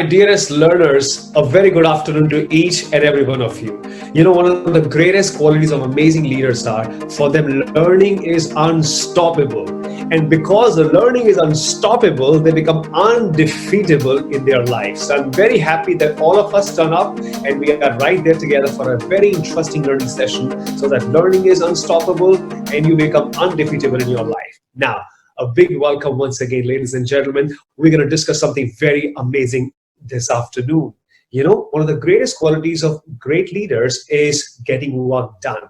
dearest learners, a very good afternoon to each and every one of you. You know, one of the greatest qualities of amazing leaders are, for them, learning is unstoppable. And because the learning is unstoppable, they become undefeatable in their lives. So I'm very happy that all of us turn up and we are right there together for a very interesting learning session, so that learning is unstoppable and you become undefeatable in your life. Now, a big welcome once again, ladies and gentlemen. We're going to discuss something very amazing this afternoon. You know, one of the greatest qualities of great leaders is getting work done.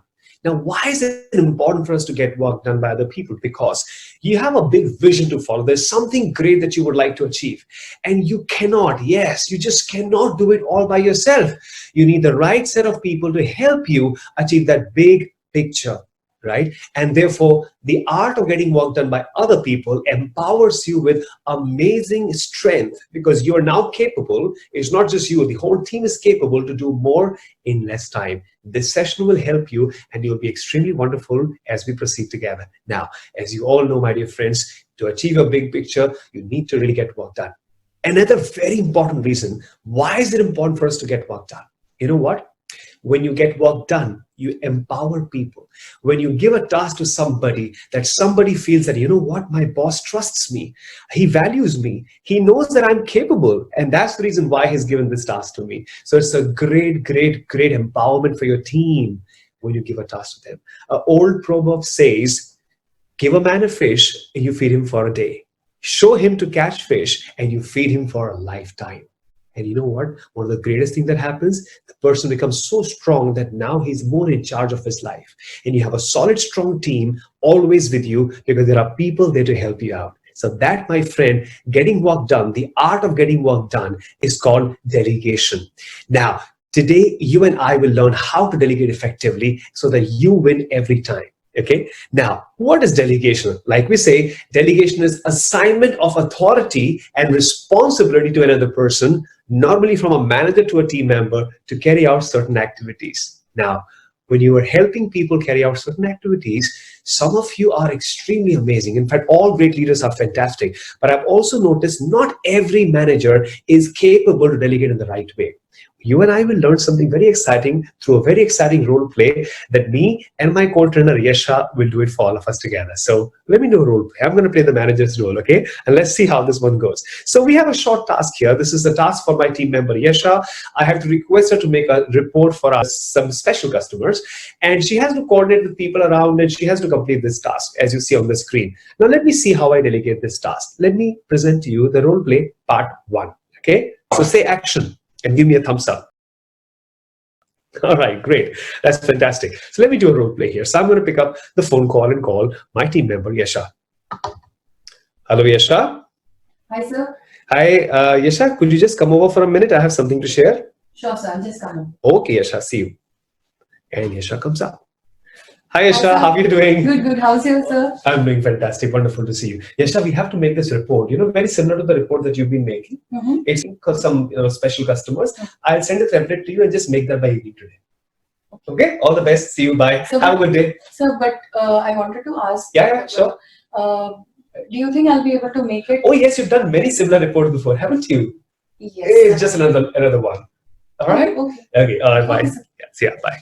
Now, why is it important for us to get work done by other people? Because you have a big vision to follow. There's something great that you would like to achieve. And you cannot, yes, you just cannot do it all by yourself. You need the right set of people to help you achieve that big picture. Right? And therefore, the art of getting work done by other people empowers you with amazing strength, because you are now capable. It's not just you, the whole team is capable to do more in less time. This session will help you and you'll be extremely wonderful as we proceed together. Now, as you all know, my dear friends, to achieve a big picture, you need to really get work done. Another very important reason, why is it important for us to get work done? You know what? When you get work done, you empower people. When you give a task to somebody, that somebody feels that, you know what, my boss trusts me. He values me. He knows that I'm capable. And that's the reason why he's given this task to me. So it's a great, great, great empowerment for your team when you give a task to them. An old proverb says, give a man a fish and you feed him for a day. Show him to catch fish and you feed him for a lifetime. And you know what? One of the greatest things that happens, the person becomes so strong that now he's more in charge of his life. And you have a solid, strong team always with you, because there are people there to help you out. So that, my friend, getting work done, the art of getting work done is called delegation. Now, today, you and I will learn how to delegate effectively so that you win every time. Okay. Now, what is delegation? Like we say, delegation is assignment of authority and responsibility to another person, normally from a manager to a team member, to carry out certain activities. Now, when you are helping people carry out certain activities, some of you are extremely amazing. In fact, all great leaders are fantastic. But I've also noticed not every manager is capable to delegate in the right way. You and I will learn something very exciting through a very exciting role play that me and my co-trainer Yesha will do it for all of us together. So let me do a role play. I'm going to play the manager's role, okay? And let's see how this one goes. So we have a short task here. This is the task for my team member Yesha. I have to request her to make a report for us, some special customers, and she has to coordinate with people around and she has to complete this task, as you see on the screen. Now let me see how I delegate this task. Let me present to you the role play part 1, okay? So say action and give me a thumbs up. All right, great. That's fantastic. So let me do a role play here. So I'm going to pick up the phone call and call my team member, Yesha. Hello, Yesha. Hi, sir. Hi, Yesha. Could you just come over for a minute? I have something to share. Sure, sir. I'm just coming. Okay, Yesha. See you. And Yesha comes up. Hi, Yesha. Hi, how are you doing? Good, good. How's you, sir? I'm doing fantastic. Wonderful to see you. Yesha, we have to make this report, you know, very similar to the report that you've been making. It's for some special customers. I'll send a template to you and just make that by evening today. Okay? All the best. See you. Bye. So, have a good day. Sir, but I wanted to ask. Yeah, sure. Do you think I'll be able to make it? Oh, yes. You've done many similar reports before, haven't you? Yes. It's just another one. All right? Okay. Okay. All right. Bye. Okay, Yeah, see ya. Bye.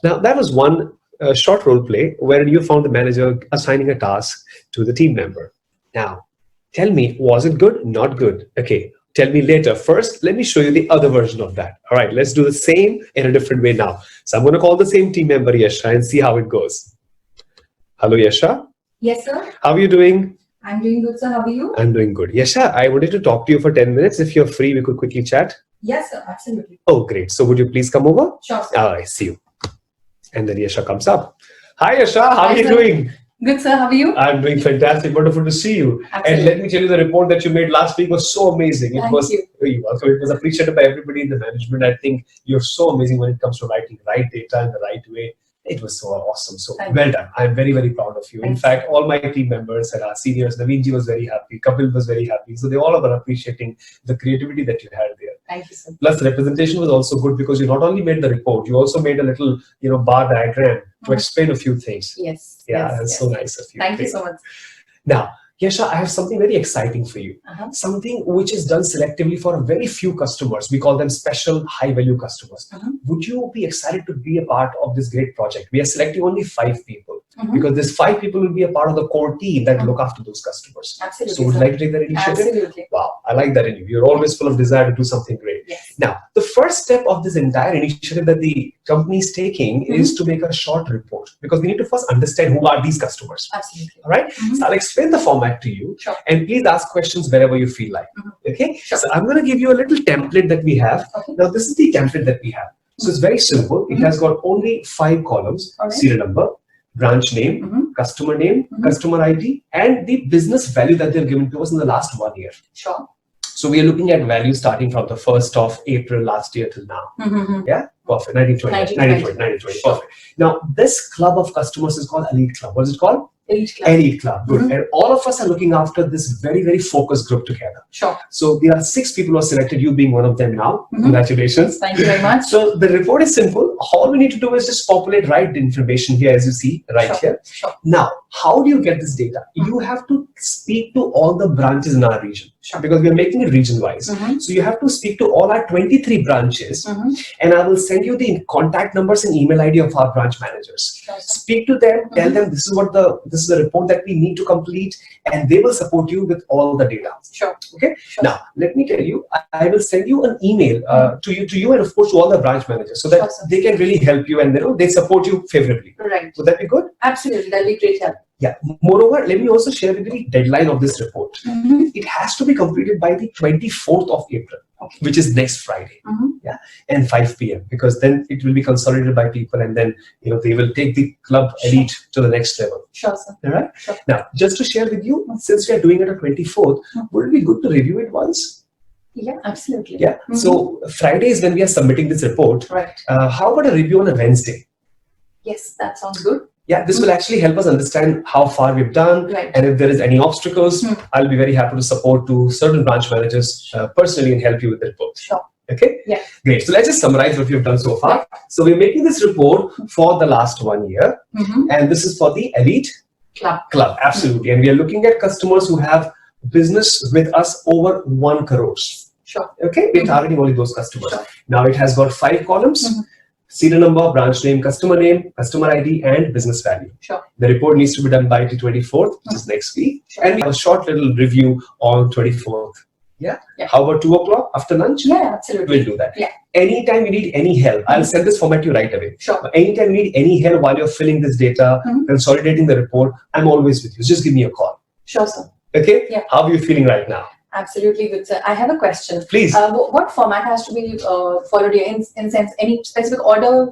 Now, that was one short role play where you found the manager assigning a task to the team member. Now, tell me, was it good? Not good. Okay, tell me later. First, let me show you the other version of that. All right, let's do the same in a different way now. So I'm going to call the same team member, Yesha, and see how it goes. Hello, Yesha. Yes, sir. How are you doing? I'm doing good, sir. How are you? I'm doing good. Yesha, I wanted to talk to you for 10 minutes. If you're free, we could quickly chat. Yes, sir. Absolutely. Oh, great. So would you please come over? Sure, sir. All right, see you. And then Yesha comes up. Hi, Yesha. How are you sir. doing? Good, sir. How are you? I'm doing fantastic. Wonderful to see you. Absolutely. And let me tell you, the report that you made last week was so amazing. Thank Was you. so it was appreciated by everybody in the management. I think you're so amazing when it comes to writing right data in the right way. It was so awesome. So well done. I'm very, very proud of you. In fact, all my team members and our seniors, Naveenji was very happy. Kapil was very happy. So they all were appreciating the creativity that you had there. Thank you, sir. Plus, the representation was also good because you not only made the report, you also made a little, bar diagram to explain a few things. Yes. Yeah, yes, that's yes. so nice of you. Thank you so much. Now, Yasha, I have something very exciting for you. Something which is done selectively for a very few customers. We call them special high value customers. Would you be excited to be a part of this great project? We are selecting only 5 people because these 5 people will be a part of the core team that look after those customers. Absolutely. So would you like to take that initiative? Absolutely. Wow, I like that in you. You're always full of desire to do something great. Yes. Now, the first step of this entire initiative that the company is taking is to make a short report, because we need to first understand who are these customers. Absolutely. All right. So I'll explain the format to you, Sure. and please ask questions wherever you feel like. Okay. Sure. So I'm going to give you a little template that we have. Okay. Now, this is the template that we have. So it's very simple. It has got only 5 columns: All right. serial number, branch name, customer name, customer ID, and the business value that they've given to us in the last 1 year. Sure. So we are looking at value starting from the 1st of April last year till now. Yeah, perfect. 1920. Perfect. Now, this club of customers is called Elite Club. What is it called? Elite Club. Elite Club. Good. And all of us are looking after this very, very focused group together. Sure. So there are 6 people who are selected, you being one of them now. Congratulations. Thank you very much. So the report is simple. All we need to do is just populate right information here, as you see right here. Sure. Now, how do you get this data? You have to speak to all the branches in our region. Sure. Because we are making it region wise. So you have to speak to all our 23 branches, and I will send you the contact numbers and email ID of our branch managers. Sure. Speak to them, tell them this is the report that we need to complete, and they will support you with all the data. Sure. Okay. Sure. Now, let me tell you, I will send you an email to you, and of course to all the branch managers, so that Sure, they can really help you, and they support you favorably. Right. Would that be good? Absolutely. That'll be great help. Yeah. Moreover, let me also share with you the deadline of this report. It has to be completed by the 24th of April, which is next Friday. Yeah, and 5 p.m. because then it will be consolidated by people, and then they will take the club elite to the next level. Sure, sir. All right. Sure. Now, just to share with you, since we are doing it on 24th, would it be good to review it once? Yeah, absolutely. Yeah. So Friday is when we are submitting this report. Right. How about a review on a Wednesday? Yes, that sounds good. Yeah, this will actually help us understand how far we've done, Right. and if there is any obstacles, I'll be very happy to support to certain branch managers personally and help you with the report. Sure. Okay? Yeah. Great. So let's just summarize what we've done so far. Yeah. So we're making this report for the last 1 year, and this is for the Elite Club. Absolutely. And we are looking at customers who have business with us over 1 crore. Sure. Okay? We're targeting only those customers. Sure. Now it has got 5 columns. Serial number, branch name, customer ID, and business value. Sure. The report needs to be done by the 24th, which is next week. Sure. And we have a short little review on 24th. Yeah? Yeah. How about 2 o'clock after lunch? Yeah, absolutely. We'll do that. Yeah. Anytime you need any help, I'll send this format to you right away. Sure. Anytime you need any help while you're filling this data, consolidating the report, I'm always with you. Just give me a call. Sure, sir. Okay? Yeah. How are you feeling right now? Absolutely good, sir. I have a question. Please. What format has to be followed here? In sense, any specific order,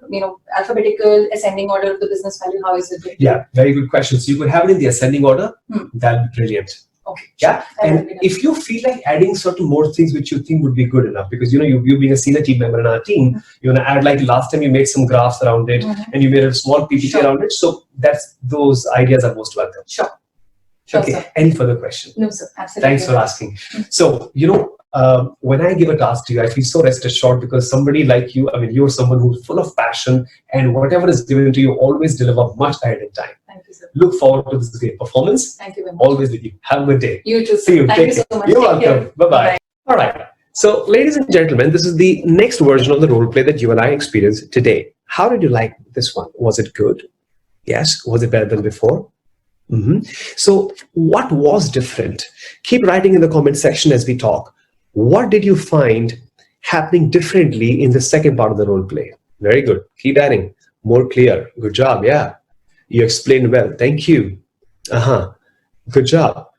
alphabetical, ascending order of the business value? How is it? Yeah, very good question. So you could have it in the ascending order. That'd be brilliant. Okay. Yeah, and if you feel like adding certain more things which you think would be good enough, because you being a senior team member in our team, you want to add, like last time you made some graphs around it, and you made a small PPT around it. So those ideas are most welcome. Sure. Sure, okay. Sir. Any further question? No, sir. Absolutely. Thanks for asking. So when I give a task to you, I feel so rest assured, because somebody like you, you're someone who's full of passion, and whatever is given to you, always deliver much ahead in time. Thank you, sir. Look forward to this great performance. Thank you very much. Always with you. Have a good day. You too. See you. Thank you so much. You're Take welcome. care. Bye-bye. All right. So, ladies and gentlemen, this is the next version of the role play that you and I experienced today. How did you like this one? Was it good? Yes. Was it better than before? So what was different? Keep writing in the comment section as we talk. What did you find happening differently in the second part of the role play? Very good. Keep adding. More clear. Good job. Yeah. You explained well. Thank you. Good job.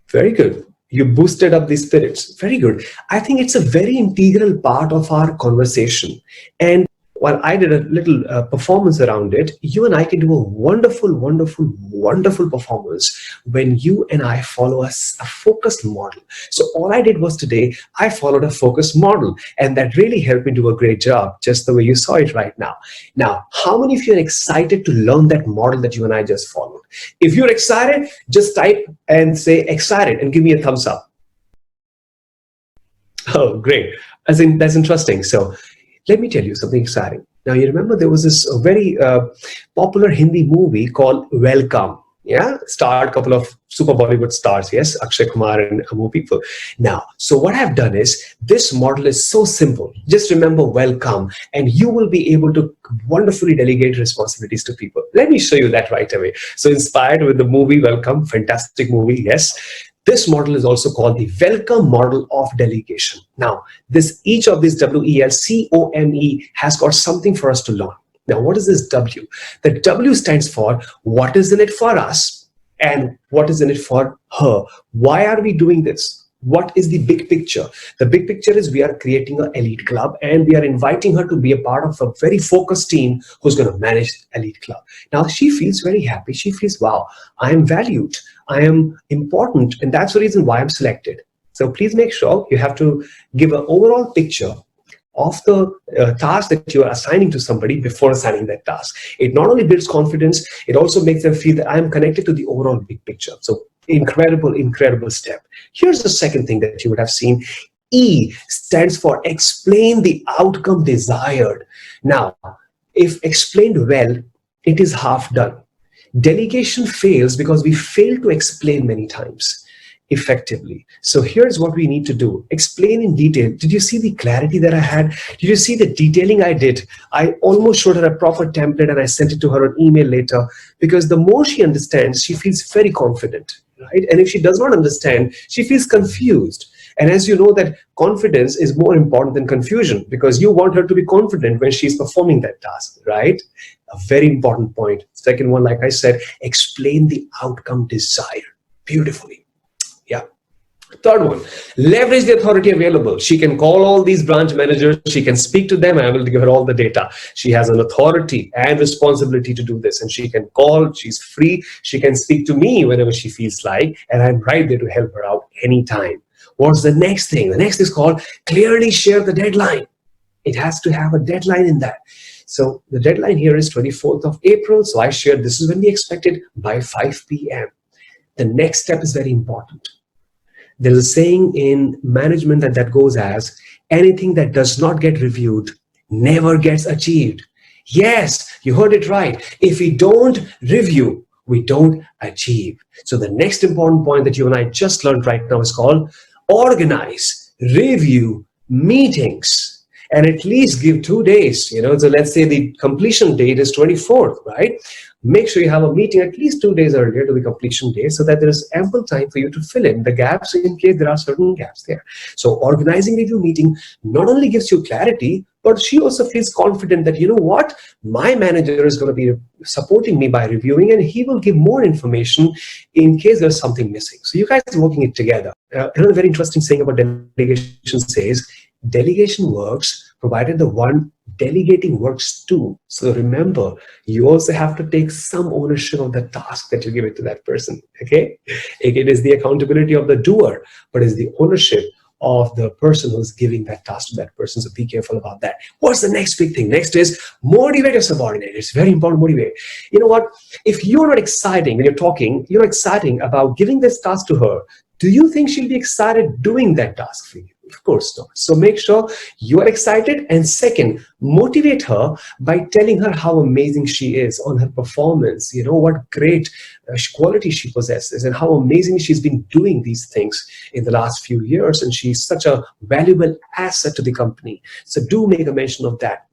Very good. You boosted up the spirits. Very good. I think it's a very integral part of our conversation. And while I did a little performance around it, you and I can do a wonderful, wonderful, wonderful performance when you and I follow a focused model. So all I did was today, I followed a focused model, and that really helped me do a great job, just the way you saw it right now. Now, how many of you are excited to learn that model that you and I just followed? If you're excited, just type and say excited and give me a thumbs up. Oh, great. That's interesting. So let me tell you something exciting. Now, you remember there was this very popular Hindi movie called Welcome. Yeah, starred couple of super Bollywood stars, yes, Akshay Kumar and more people. Now, so what I've done is this model is so simple. Just remember welcome, and you will be able to wonderfully delegate responsibilities to people. Let me show you that right away. So, inspired with the movie Welcome, fantastic movie, yes. This model is also called the welcome model of delegation. Now, this each of these WELCOME has got something for us to learn. Now, what is this W? The W stands for what is in it for us and what is in it for her. Why are we doing this? What is the big picture? The big picture is we are creating an elite club and we are inviting her to be a part of a very focused team who's going to manage the elite club. Now, she feels very happy. She feels, wow, I am valued. I am important. And that's the reason why I'm selected. So please make sure you have to give an overall picture of the task that you are assigning to somebody before assigning that task. It not only builds confidence, it also makes them feel that I am connected to the overall big picture. So incredible, incredible step. Here's the second thing that you would have seen. E stands for explain the outcome desired. Now, if explained well, it is half done. Delegation fails because we fail to explain many times effectively. So here's what we need to do. Explain in detail. Did you see the clarity that I had? Did you see the detailing I did? I almost showed her a proper template and I sent it to her on email later, because the more she understands, she feels very confident, right? And if she does not understand, she feels confused. And as you know that confidence is more important than confusion, because you want her to be confident when she's performing that task, right? A very important point. Second one, like I said, explain the outcome desired beautifully. Yeah. Third one, leverage the authority available. She can call all these branch managers. She can speak to them. I will give her all the data. She has an authority and responsibility to do this. And she can call. She's free. She can speak to me whenever she feels like. And I'm right there to help her out anytime. What's the next thing? The next is called clearly share the deadline. It has to have a deadline in that. So the deadline here is 24th of April. So I shared this is when we expected by 5 p.m. The next step is very important. There's a saying in management that goes as anything that does not get reviewed never gets achieved. Yes, you heard it right. If we don't review, we don't achieve. So the next important point that you and I just learned right now is called organize, review, meetings, and at least give 2 days. So let's say the completion date is 24th, right? Make sure you have a meeting at least 2 days earlier to the completion date so that there is ample time for you to fill in the gaps in case there are certain gaps there. So organizing review meeting not only gives you clarity, but she also feels confident that, you know what, my manager is going to be supporting me by reviewing and he will give more information in case there's something missing. So you guys are working it together. Another very interesting saying about delegation says, delegation works provided the one delegating works too. So remember, you also have to take some ownership of the task that you give it to that person. Okay, it is the accountability of the doer, but it's the ownership of the person who's giving that task to that person. So be careful about that. What's the next big thing? Next is motivate your subordinate. It's very important. Motivate. You know what? If you're not exciting when you're talking, you're exciting about giving this task to her, do you think she'll be excited doing that task for you? Of course not. So make sure you are excited. And second, motivate her by telling her how amazing she is on her performance. What great quality she possesses and how amazing she's been doing these things in the last few years. And she's such a valuable asset to the company. So do make a mention of that.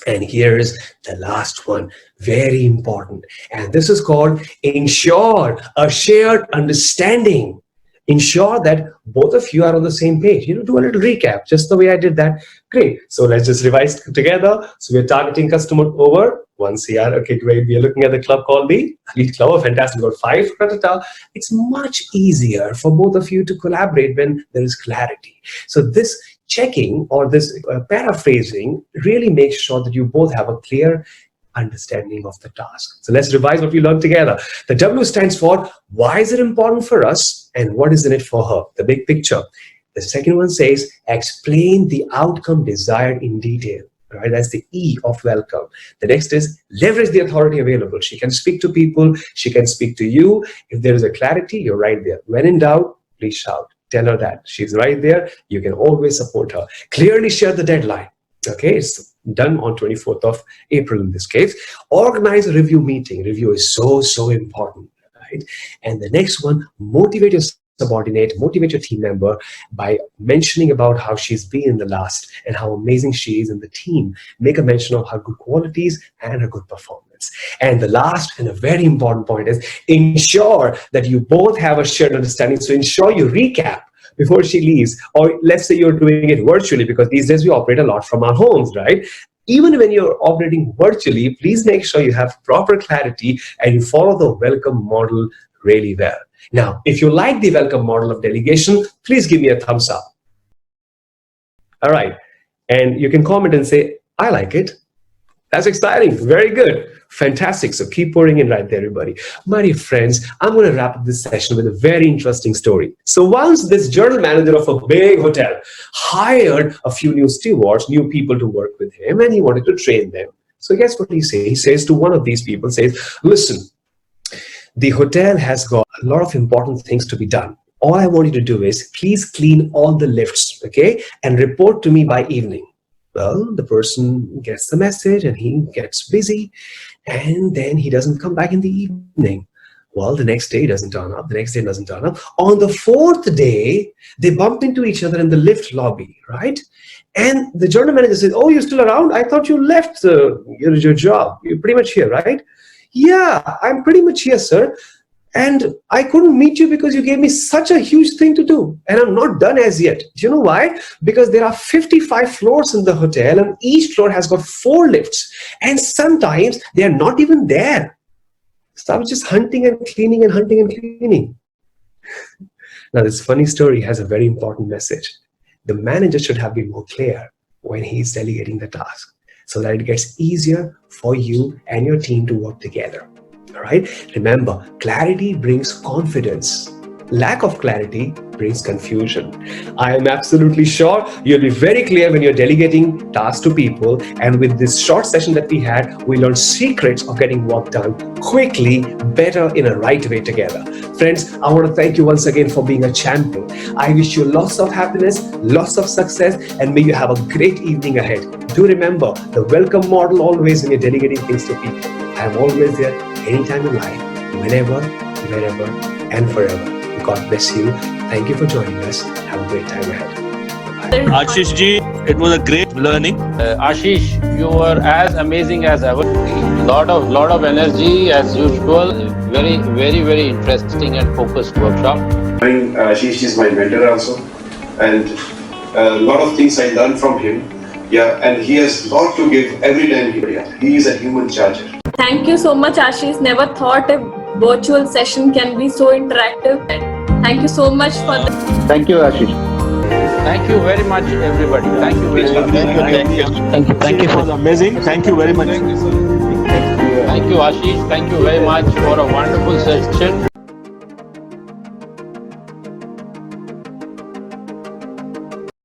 And here's the last one, very important. And this is called ensure a shared understanding. Ensure that both of you are on the same page. Do a little recap, just the way I did that. Great. So let's just revise together. So we're targeting customer over 1 CR. Okay, great. We are looking at the club called the Elite Club. Oh, fantastic. We've got 5. It's much easier for both of you to collaborate when there is clarity. So this checking or this paraphrasing really makes sure that you both have a clear understanding of the task. So let's revise what we learned together. The W stands for why is it important for us and what is in it for her, the big picture. The second one says explain the outcome desired in detail. Right, that's the E of welcome. The next is leverage the authority available. She can speak to people. She can speak to you. If there is a clarity, you're right there. When in doubt, please shout. Tell her that she's right there. You can always support her. Clearly share the deadline. Okay, it's done on 24th of April in this case. Organize a review meeting. Review is so important. right? And the next one, motivate your subordinate, motivate your team member by mentioning about how she's been in the last and how amazing she is in the team. Make a mention of her good qualities and her good performance. And the last and a very important point is ensure that you both have a shared understanding. So ensure you recap before she leaves, or let's say you're doing it virtually, because these days we operate a lot from our homes, right? Even when you're operating virtually, please make sure you have proper clarity and you follow the welcome model really well. Now, if you like the welcome model of delegation, please give me a thumbs up. All right. And you can comment and say, I like it. That's exciting. Very good. Fantastic. So keep pouring in right there, everybody. My dear friends, I'm going to wrap up this session with a very interesting story. So once this general manager of a big hotel hired a few new stewards, new people to work with him, and he wanted to train them. So guess what he says? He says to one of these people, says, listen, the hotel has got a lot of important things to be done. All I want you to do is please clean all the lifts, okay? And report to me by evening. Well, the person gets the message and he gets busy, and then he doesn't come back in the evening. Well, the next day doesn't turn up. The next day doesn't turn up. On the fourth day, they bump into each other in the lift lobby, right? And the general manager says, oh, you're still around? I thought you left your job. You're pretty much here, right? Yeah, I'm pretty much here, sir. And I couldn't meet you because you gave me such a huge thing to do. And I'm not done as yet. Do you know why? Because there are 55 floors in the hotel and each floor has got 4 lifts. And sometimes they are not even there. So I was just hunting and cleaning and hunting and cleaning. Now, this funny story has a very important message. The manager should have been more clear when he's delegating the task, so that it gets easier for you and your team to work together. All right. Remember, clarity brings confidence. Lack of clarity brings confusion. I am absolutely sure you'll be very clear when you're delegating tasks to people. And with this short session that we had, we learned secrets of getting work done quickly, better, in a right way together. Friends, I want to thank you once again for being a champion. I wish you lots of happiness, lots of success, and may you have a great evening ahead. Do remember the welcome model always when you're delegating things to people. I'm always there, anytime in life, whenever, wherever, and forever. God bless you. Thank you for joining us. Have a great time ahead. Bye. Ashish ji, it was a great learning. Ashish, you were as amazing as ever. Lot of energy as usual. Very interesting and focused workshop. Ashish is my mentor also, and a lot of things I learned from him. Yeah, and he has a lot to give every time he is a human charger. Thank you so much, Ashish. Never thought a virtual session can be so interactive. Thank you so much for that. Thank you, Ashish. Thank you very much, everybody. Thank you very much. Thank you. It was amazing. Thank you very much. Thank you, Ashish. Thank you very much for a wonderful session.